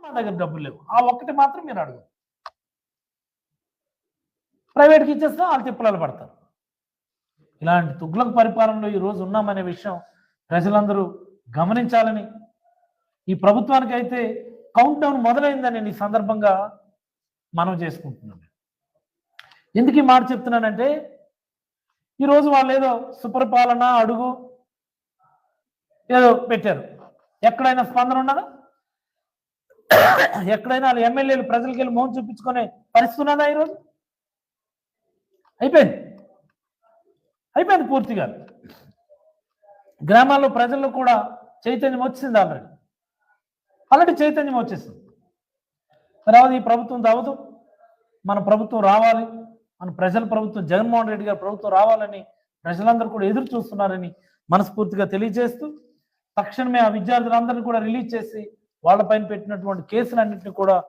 మా దగ్గర డబ్బులు లేవు. ఆ ఒక్కటి మాత్రం మీరు అడుగు. ప్రైవేట్కి ఇచ్చేస్తే వాళ్ళు తిప్పలాలు పడతారు. ఇలాంటి తుగ్లక్ పరిపాలనలో ఈరోజు ఉన్నామనే విషయం ప్రజలందరూ గమనించాలని, ఈ ప్రభుత్వానికి అయితే కౌంట్ డౌన్ మొదలైందని ఈ సందర్భంగా మనం చేసుకుంటున్నాం. ఎందుకు ఈ మాట చెప్తున్నానంటే, ఈరోజు వాళ్ళు ఏదో సుపరిపాలన అడుగు ఏదో పెట్టారు. ఎక్కడైనా స్పందన ఉన్నదా? ఎక్కడైనా వాళ్ళ ఎమ్మెల్యేలు ప్రజలకి వెళ్ళి మౌనం చూపించుకునే పరిస్థితి ఉన్నదా? ఈరోజు అయిపోయింది పూర్తిగా. గ్రామాల్లో ప్రజల్లో కూడా చైతన్యం వచ్చింది. ఆల్రెడీ చైతన్యం వచ్చేసింది. తర్వాత ఈ ప్రభుత్వం దావదు, మన ప్రభుత్వం రావాలి, మన ప్రజల ప్రభుత్వం జగన్మోహన్ రెడ్డి గారి ప్రభుత్వం రావాలని ప్రజలందరూ కూడా ఎదురు చూస్తున్నారని మనస్ఫూర్తిగా తెలియజేస్తూ, తక్షణమే ఆ విద్యార్థులందరినీ కూడా రిలీజ్ చేసి వాళ్ళపైన పెట్టినటువంటి కేసులన్నింటినీ కూడా